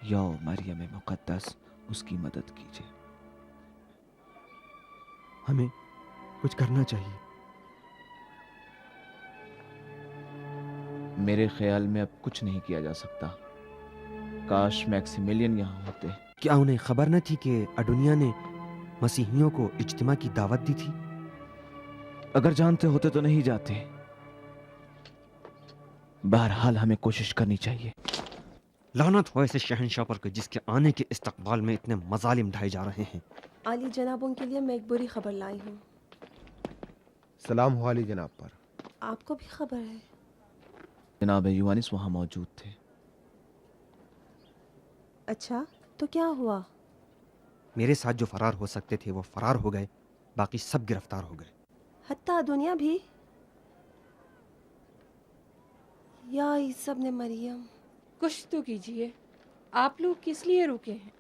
یا مریم مقدس اس کی مدد کیجیے. ہمیں کچھ کرنا چاہیے. میرے خیال میں اب کچھ نہیں کیا جا سکتا. کاش میکسیملین یہاں ہوتے. کیا انہیں خبر نہ تھی کہ اڈونیا نے مسیحیوں کو اجتماع کی دعوت دی تھی؟ اگر جانتے ہوتے تو نہیں جاتے. بہرحال ہمیں کوشش کرنی چاہیے. لعنت ہو ایسے شہنشاہ پر کہ جس کے آنے کے استقبال میں اتنے مظالم ڈھائے جا رہے ہیں. عالی جنابوں کے لیے میں ایک بری خبر لائی ہوں. سلام ہو عالی جناب پر. آپ کو بھی خبر ہے؟ جناب یوانس وہاں موجود تھے. اچھا، تو کیا ہوا؟ میرے ساتھ جو فرار ہو سکتے تھے وہ فرار ہو گئے، باقی سب گرفتار ہو گئے. حتیٰ دنیا بھی؟ یا عیسی ابن مریم. کچھ تو کیجیے. آپ لوگ کس لیے رکے ہیں؟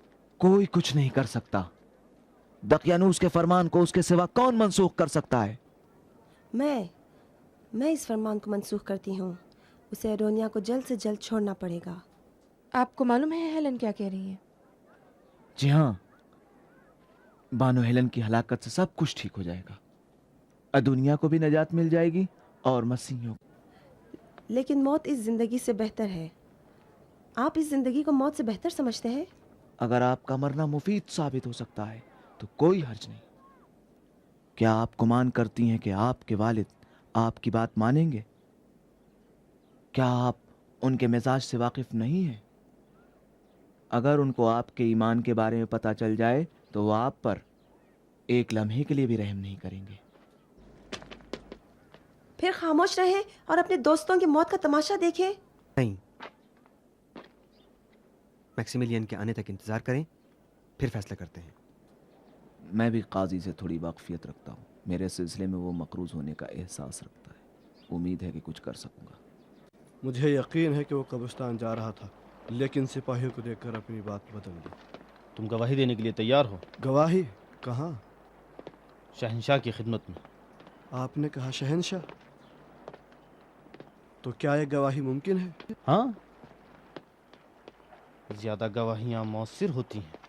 کوئی کچھ نہیں کر سکتا. دقیانوس کے فرمان کو اس کے سوا کون منسوخ کر سکتا ہے؟ میں اس فرمان کو منسوخ کرتی ہوں. اسے اڈونیا کو جلد سے جلد چھوڑنا پڑے گا. آپ کو معلوم ہے ہیلن کیا کہہ رہی ہیں؟ جی ہاں، بانو ہیلن کی ہلاکت سے سب کچھ ٹھیک ہو جائے گا. دنیا کو بھی نجات مل جائے گی اور مسیحیوں کو. لیکن موت اس زندگی سے بہتر ہے. آپ اس زندگی کو موت سے بہتر سمجھتے ہیں؟ اگر آپ کا مرنا مفید ثابت ہو سکتا ہے تو کوئی حرج نہیں. کیا آپ گمان کرتی ہیں کہ آپ کے والد آپ کی بات مانیں گے؟ کیا آپ ان کے مزاج سے واقف نہیں ہیں؟ اگر ان کو آپ کے ایمان کے بارے میں پتہ چل جائے تو وہ آپ پر ایک لمحے کے لیے بھی رحم نہیں کریں گے. پھر خاموش رہیں اور اپنے دوستوں کی موت کا تماشا دیکھیں. نہیں، میکسیملین کے آنے تک انتظار کریں، پھر فیصلہ کرتے ہیں. میں بھی قاضی سے تھوڑی واقفیت رکھتا ہوں. میرے سلسلے میں وہ مقروض ہونے کا احساس رکھتا ہے. امید ہے کہ کچھ کر سکوں گا. مجھے یقین ہے کہ وہ قبرستان جا رہا تھا، لیکن سپاہیوں کو دیکھ کر اپنی بات بدل دی. تم گواہی دینے کے لیے تیار ہو؟ گواہی؟ کہاں؟ شہنشاہ کی خدمت میں. آپ نے کہا شہنشاہ؟ تو کیا یہ گواہی ممکن ہے؟ ہاں، زیادہ گواہیاں مؤثر ہوتی ہیں.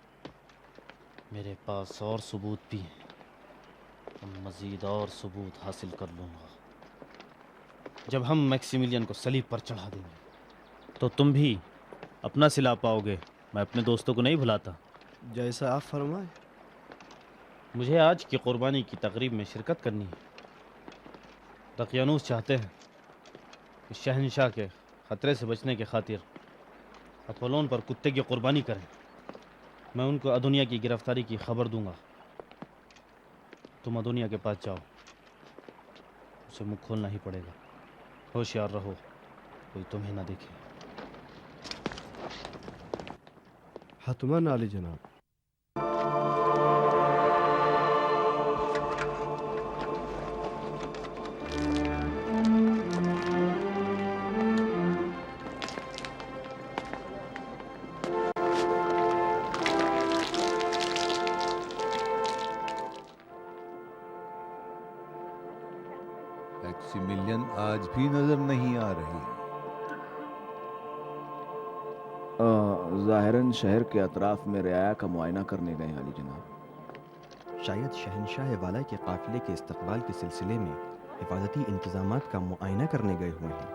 میرے پاس اور ثبوت بھی ہیں. مزید اور ثبوت حاصل کر لوں گا. جب ہم میکسیملین کو صلیب پر چڑھا دیں گے تو تم بھی اپنا صلہ پاؤ گے. میں اپنے دوستوں کو نہیں بھلاتا. جیسا آپ فرمائیں. مجھے آج کی قربانی کی تقریب میں شرکت کرنی ہے. دقیانوس چاہتے ہیں کہ شہنشاہ کے خطرے سے بچنے کی خاطر اپولون پر کتے کی قربانی کریں. میں ان کو ادونیا کی گرفتاری کی خبر دوں گا. تم ادونیا کے پاس جاؤ. اسے منہ کھولنا ہی پڑے گا. ہوشیار رہو، کوئی تمہیں نہ دیکھے. حتماً عالی جناب. میکسیملین آج بھی نظر نہیں آ رہی. ظاہراً شہر کے اطراف میں رعایا کا معائنہ کرنے گئے عالی جناب. شاید شہنشاہ والا کے قافلے کے استقبال کے سلسلے میں حفاظتی انتظامات کا معائنہ کرنے گئے ہوئے ہیں.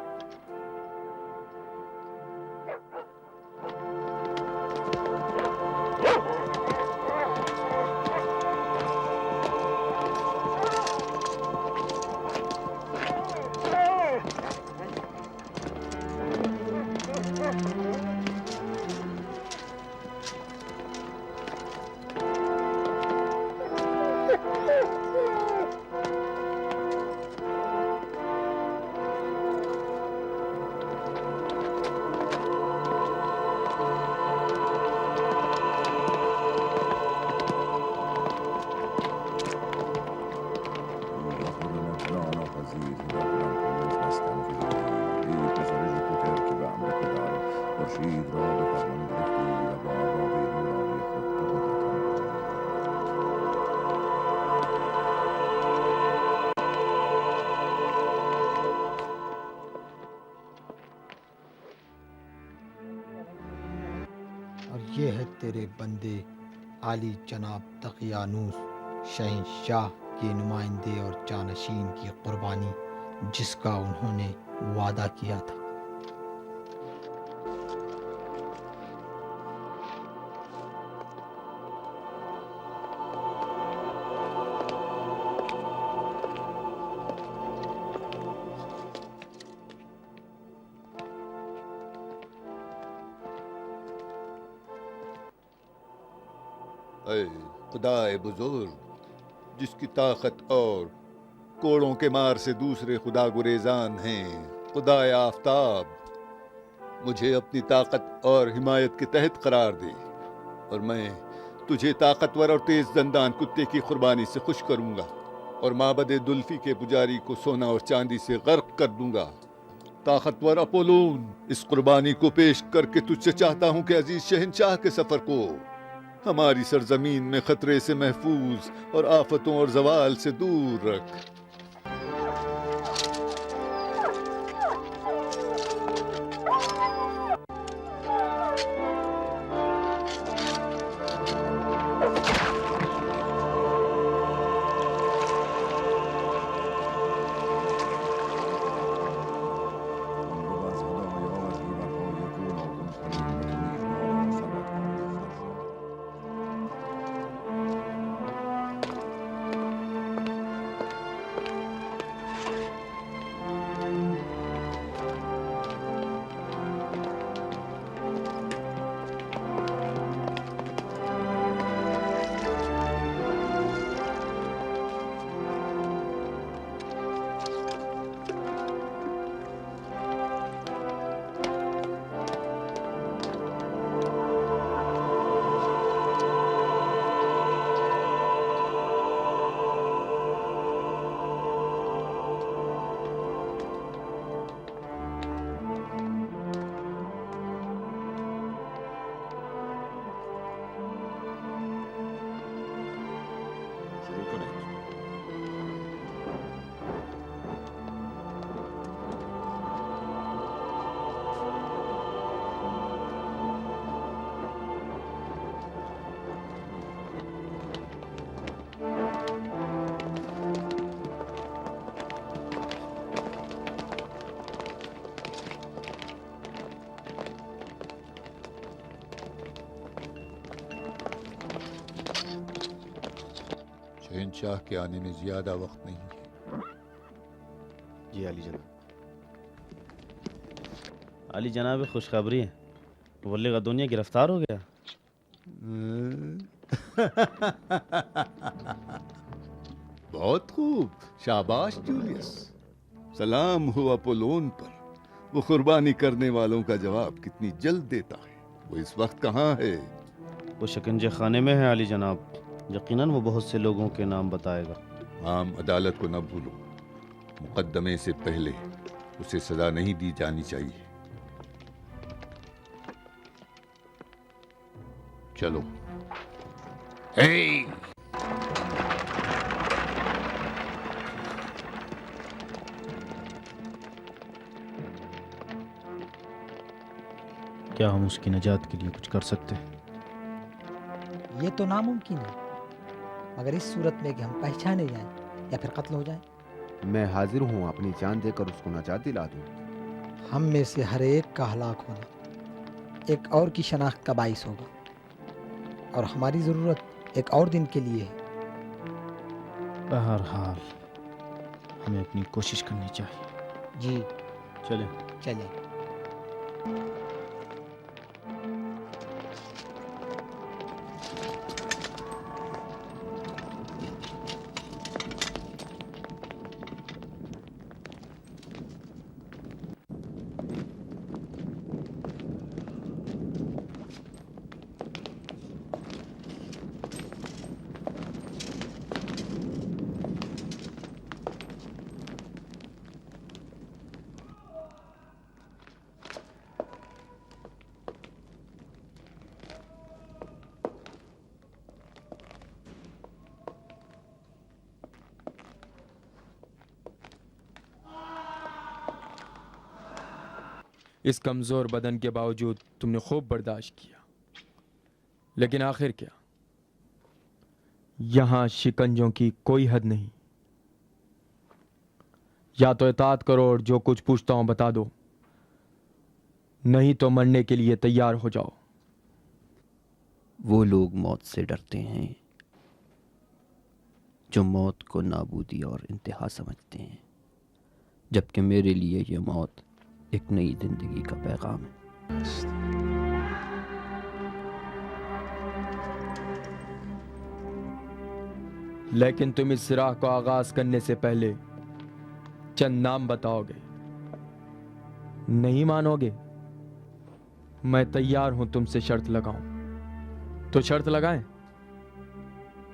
اور یہ ہے تیرے بندے عالی جناب دقیانوس شہنشاہ کے نمائندے اور جانشین کی قربانی جس کا انہوں نے وعدہ کیا تھا۔ اے خدائے بزرگ جس کی طاقت اور کوڑوں کے مار سے دوسرے خدا گریزان ہیں، خدائے آفتاب مجھے اپنی طاقت اور حمایت کے تحت قرار دے اور میں تجھے طاقتور اور تیز دندان کتے کی قربانی سے خوش کروں گا اور معبد دلفی کے پجاری کو سونا اور چاندی سے غرق کر دوں گا۔ طاقتور اپولون، اس قربانی کو پیش کر کے تجھ سے چاہتا ہوں کہ عزیز شہنشاہ کے سفر کو ہماری سرزمین میں خطرے سے محفوظ اور آفتوں اور زوال سے دور رکھ۔ شہنشاہ کے آنے میں زیادہ وقت نہیں ہے۔ جی علی جناب۔ علی جناب خوشخبری ہے، ولی غدونیہ گرفتار ہو گیا۔ بہت خوب، شاباش جولیس۔ سلام ہو اپولون پر، وہ قربانی کرنے والوں کا جواب کتنی جلد دیتا ہے۔ وہ اس وقت کہاں ہے؟ وہ شکنجے خانے میں ہے علی جناب، یقیناً وہ بہت سے لوگوں کے نام بتائے گا۔ عام عدالت کو نہ بھولو، مقدمے سے پہلے اسے سزا نہیں دی جانی چاہیے۔ چلو۔ کیا ہم اس کی نجات کے لیے کچھ کر سکتے ہیں؟ یہ تو ناممکن ہے، مگر اس صورت میں کہ ہم پہچانے جائیں یا پھر قتل ہو جائیں۔ میں حاضر ہوں اپنی جان دے کر اس کو نجات دلا دوں۔ ہم میں سے ہر ایک کا ہلاک ہونا ایک اور کی شناخت کا باعث ہوگا، اور ہماری ضرورت ایک اور دن کے لیے ہے۔ بہرحال ہمیں اپنی کوشش کرنی چاہیے۔ جی چلیں۔ چلیں۔ اس کمزور بدن کے باوجود تم نے خوب برداشت کیا۔ لیکن آخر کیا؟ یہاں شکنجوں کی کوئی حد نہیں. یا تو اطاعت کرو اور جو کچھ پوچھتا ہوں بتا دو، نہیں تو مرنے کے لیے تیار ہو جاؤ. وہ لوگ موت سے ڈرتے ہیں جو موت کو نابودی اور انتہا سمجھتے ہیں، جبکہ میرے لیے یہ موت ایک نئی زندگی کا پیغام ہے. لیکن تم اس راہ کو آغاز کرنے سے پہلے چند نام بتاؤ گے. نہیں مانو گے؟ میں تیار ہوں تم سے شرط لگاؤں. تو شرط لگائیں.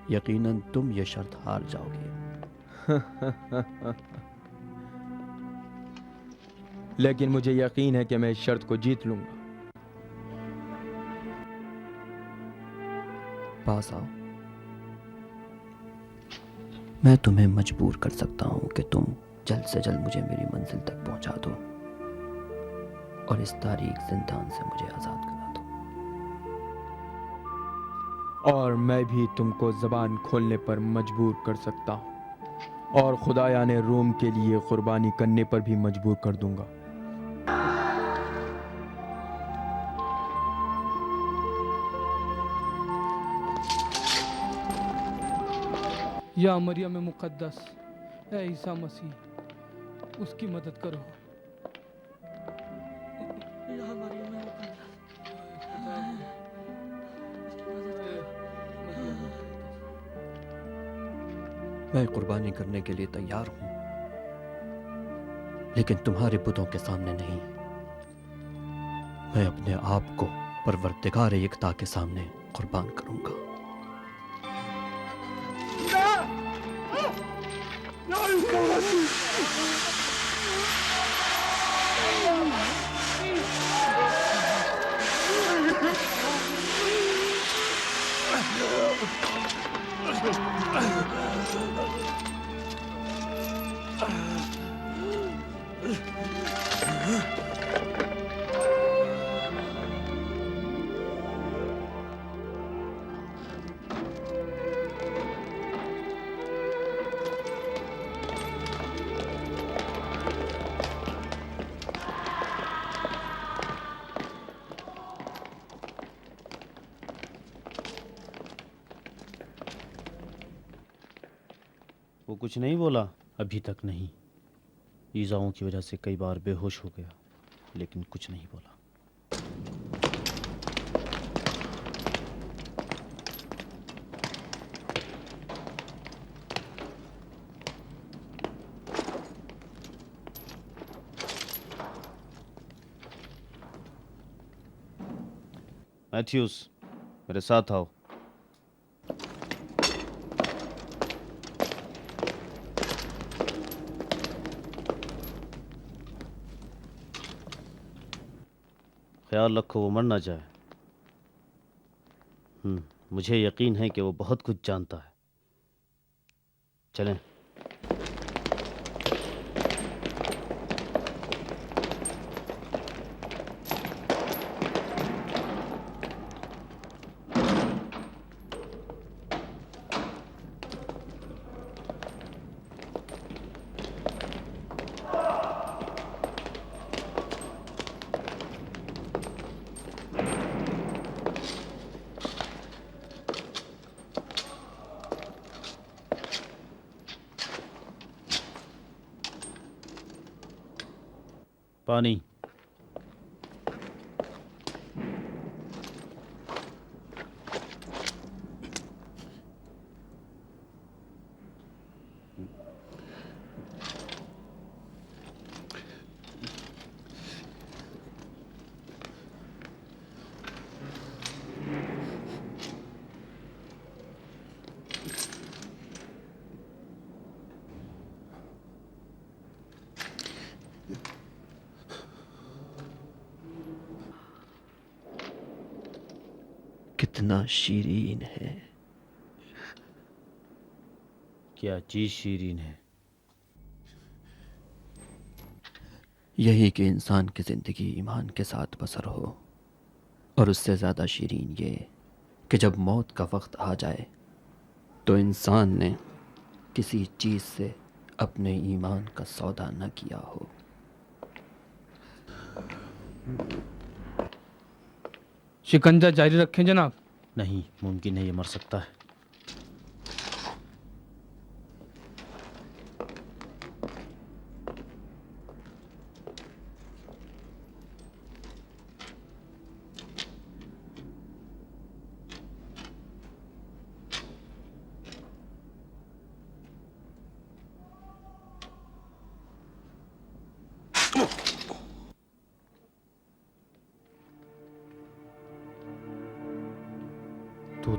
یقیناً تم یہ شرط ہار جاؤ گے. لیکن مجھے یقین ہے کہ میں اس شرط کو جیت لوں گا. پاس آؤ. میں تمہیں مجبور کر سکتا ہوں کہ تم جلد سے جلد مجھے میری منزل تک پہنچا دو اور اس تاریک زندان سے مجھے آزاد کرا دو. اور میں بھی تم کو زبان کھولنے پر مجبور کر سکتا ہوں، اور خدایان روم کے لیے قربانی کرنے پر بھی مجبور کر دوں گا. یا مریم مقدس، اے عیسیٰ مسیح، اس کی مدد کرو. یا مریم مقدس، میں قربانی کرنے کے لیے تیار ہوں، لیکن تمہارے بتوں کے سامنے نہیں. میں اپنے آپ کو پروردگار یکتا کے سامنے قربان کروں گا. وہ کچھ نہیں بولا؟ ابھی تک نہیں. ایذاؤں کی وجہ سے کئی بار بے ہوش ہو گیا، لیکن کچھ نہیں بولا. میتھیوس، میرے ساتھ آؤ. خیال رکھو وہ مر نہ جائے. مجھے یقین ہے کہ وہ بہت کچھ جانتا ہے. چلیں. پانی. کتنا شیرین ہے. کیا چیز شیرین ہے؟ یہی کہ انسان کی زندگی ایمان کے ساتھ بسر ہو، اور اس سے زیادہ شیرین یہ کہ جب موت کا وقت آ جائے تو انسان نے کسی چیز سے اپنے ایمان کا سودا نہ کیا ہو۔ شکنجہ جاری رکھیں جناب۔ نہیں ممکن ہے، یہ مر سکتا ہے۔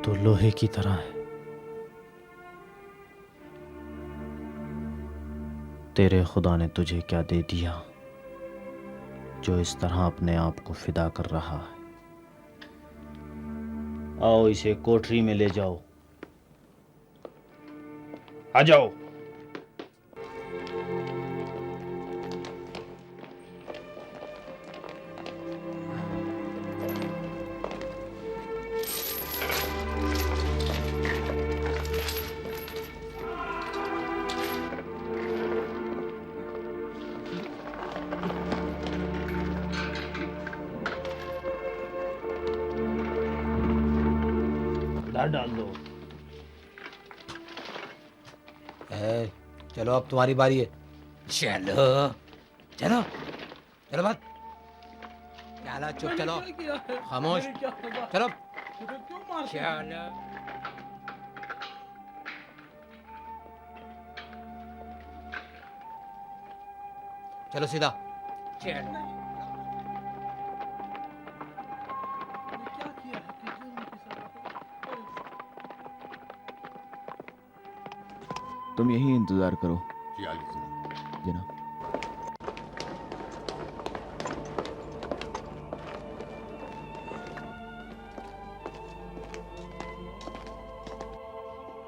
تو لوہے کی طرح ہے، تیرے خدا نے تجھے کیا دے دیا جو اس طرح اپنے آپ کو فدا کر رہا ہے؟ آؤ اسے کوٹری میں لے جاؤ، آ جاؤ۔ ڈال دو۔ چلو اب تمہاری باری ہے۔ چلو چلو چلو بات کیا حالات، چپ چلو، خاموش، چلو چلو۔ چلو سیدھا چلو۔ تم یہیں انتظار کرو جی عالی جناب۔ جناب۔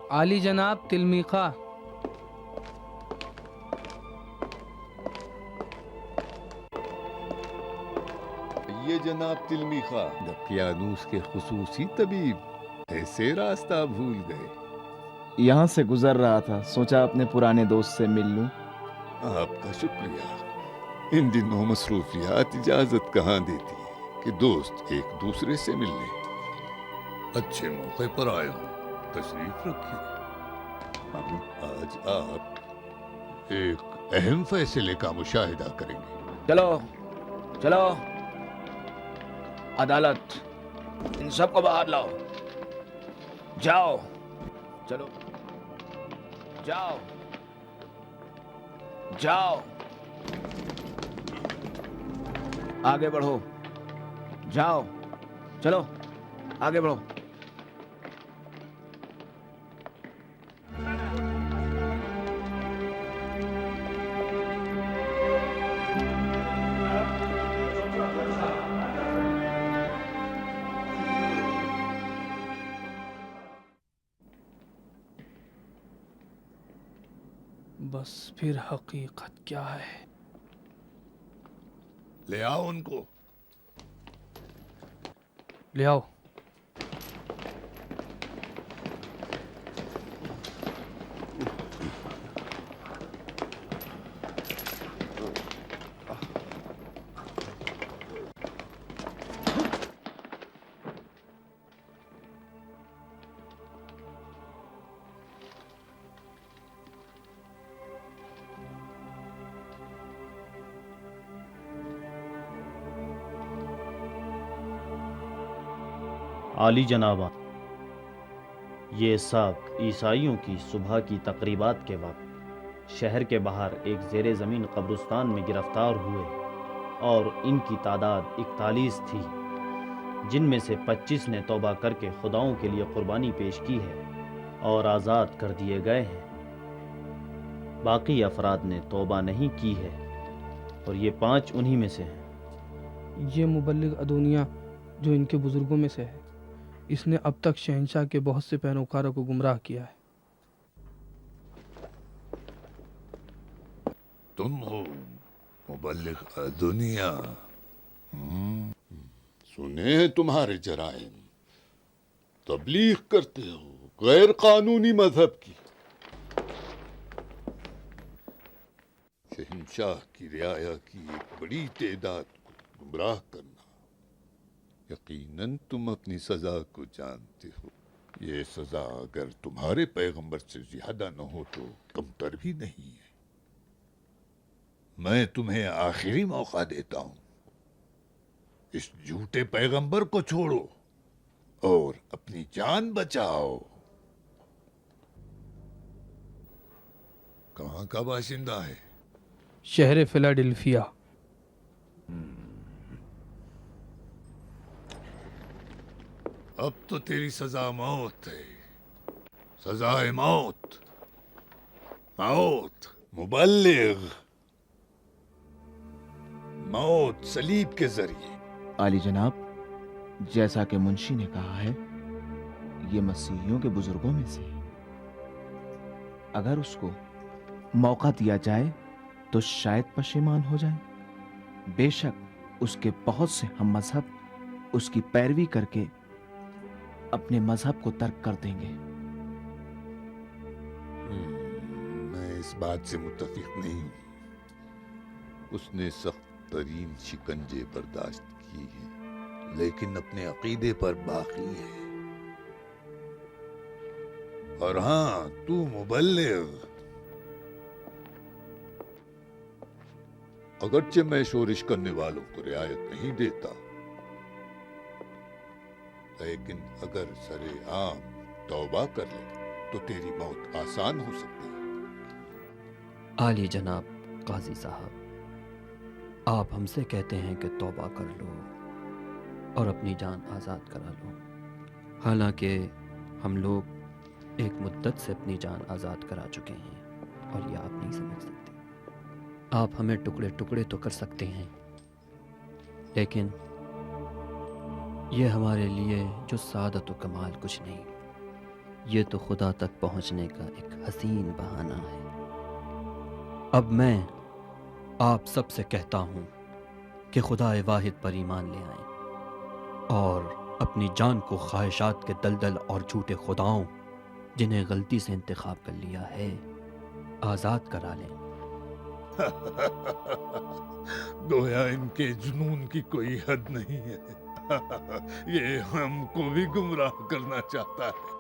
عالی جناب تلمیخہ۔ یہ جناب تلمیخہ دقیانوس کے خصوصی طبیب ایسے راستہ بھول گئے؟ یہاں سے گزر رہا تھا، سوچا اپنے پرانے دوست سے مل لوں۔ آپ کا شکریہ۔ ان دنوں مصروفیات اجازت کہاں دیتی کہ دوست ایک دوسرے سے مل لیں۔ اچھے موقع پر آئے ہوں، تشریف رکھیں۔ آج آپ ایک اہم فیصلے کا مشاہدہ کریں گے۔ چلو چلو، عدالت، ان سب کو باہر لاؤ۔ جاؤ، چلو جاؤ جاؤ، آگے بڑھو، جاؤ، چلو آگے بڑھو۔ بس پھر حقیقت کیا ہے؟ لے آؤ ان کو۔ لے آؤ۔ عالی جناب، یہ سب عیسائیوں کی صبح کی تقریبات کے وقت شہر کے باہر ایک زیر زمین قبرستان میں گرفتار ہوئے، اور ان کی تعداد 41 تھی، جن میں سے 25 نے توبہ کر کے خداؤں کے لیے قربانی پیش کی ہے اور آزاد کر دیے گئے ہیں۔ باقی افراد نے توبہ نہیں کی ہے، اور یہ 5 انہی میں سے ہیں۔ یہ مبلغ ادونیا جو ان کے بزرگوں میں سے ہے، اس نے اب تک شہنشاہ کے بہت سے پیروکاروں کو گمراہ کیا ہے۔ تم ہو مبلغ دنیا؟ سنے ہیں تمہارے جرائم، تبلیغ کرتے ہو غیر قانونی مذہب کی. شہنشاہ کی رعایا کی ایک بڑی تعداد کو گمراہ کرنا. یقیناً تم اپنی سزا کو جانتے ہو. یہ سزا اگر تمہارے پیغمبر سے زیادہ نہ ہو تو کمتر بھی نہیں ہے. میں تمہیں آخری موقع دیتا ہوں. اس جھوٹے پیغمبر کو چھوڑو اور اپنی جان بچاؤ. کہاں کا باشندہ ہے؟ شہر فلاڈیلفیا. اب تو تیری سزا موت ہے. سزائے موت. موت مبلغ. موت صلیب کے ذریعے. عالی جناب، جیسا کہ منشی نے کہا ہے، یہ مسیحیوں کے بزرگوں میں سے ہے. اگر اس کو موقع دیا جائے تو شاید پشیمان ہو جائیں. بے شک اس کے بہت سے ہم مذہب اس کی پیروی کر کے اپنے مذہب کو ترک کر دیں گے. میں اس بات سے متفق نہیں ہوں. اس نے سخت ترین شکنجے برداشت کی ہیں لیکن اپنے عقیدے پر باقی ہے. اور ہاں، تو مبلغ. اگرچہ میں شورش کرنے والوں کو رعایت نہیں دیتا، لیکن اگر سر عام توبہ کر لے تو تیری موت آسان ہو سکتی ہے. عالی جناب قاضی صاحب، آپ ہم سے کہتے ہیں کہ توبہ کر لو اور اپنی جان آزاد کرا لو، حالانکہ ہم لوگ ایک مدت سے اپنی جان آزاد کرا چکے ہیں اور یہ آپ نہیں سمجھ سکتے. آپ ہمیں ٹکڑے ٹکڑے تو کر سکتے ہیں، لیکن یہ ہمارے لیے جو سعادت و کمال کچھ نہیں. یہ تو خدا تک پہنچنے کا ایک حسین بہانہ ہے. اب میں آپ سب سے کہتا ہوں کہ خدا واحد پر ایمان لے آئیں اور اپنی جان کو خواہشات کے دلدل اور جھوٹے خداؤں جنہیں غلطی سے انتخاب کر لیا ہے آزاد کرا لیں. گویا ان کے جنون کی کوئی حد نہیں ہے. یہ ہم کو بھی گمراہ کرنا چاہتا ہے.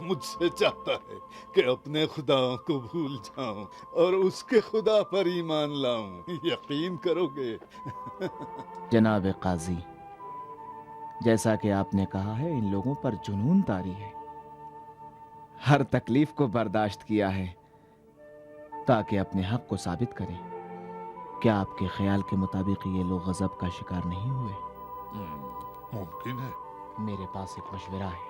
مجھ سے چاہتا ہے کہ اپنے خداؤں کو بھول جاؤں اور اس کے خدا پر ایمان لاؤں. یقین کرو گے؟ جناب قاضی، جیسا کہ آپ نے کہا ہے، ان لوگوں پر جنون طاری ہے. ہر تکلیف کو برداشت کیا ہے تاکہ اپنے حق کو ثابت کریں. کیا آپ کے خیال کے مطابق یہ لوگ غضب کا شکار نہیں ہوئے؟ ممکن ہے. میرے پاس ایک مشورہ ہے.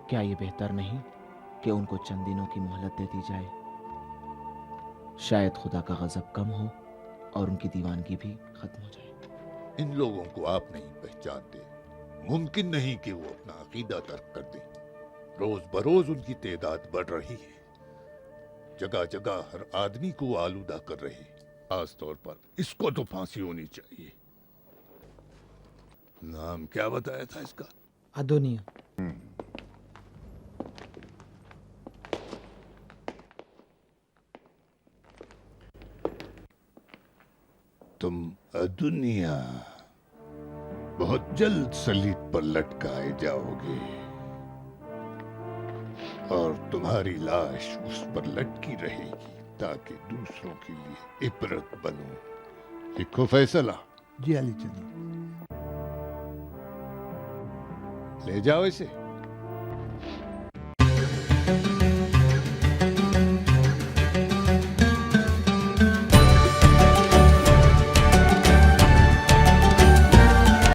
کیا یہ بہتر نہیں کہ ان کو چند دنوں کی مہلت دے دی جائے؟ شاید خدا کا غضب کم ہو اور ان کی دیوانگی بھی ختم ہو جائے. ان لوگوں کو آپ نہیں پہچانتے. ممکن نہیں کہ وہ اپنا عقیدہ ترک کر دیں. روز بروز ان کی تعداد بڑھ رہی ہے. جگہ جگہ ہر آدمی کو آلودہ کر رہے. خاص طور پر اس کو تو پھانسی ہونی چاہیے. نام کیا بتایا تھا اس کا؟ ادونیا. تم ادونیا بہت جلد سلیب پر لٹکائے جاؤ گے اور تمہاری لاش اس پر لٹکی رہے گی تاکہ دوسروں کے لیے عبرت بنو. لکھو فیصلہ. جی علی جناب. لے جاؤ اسے.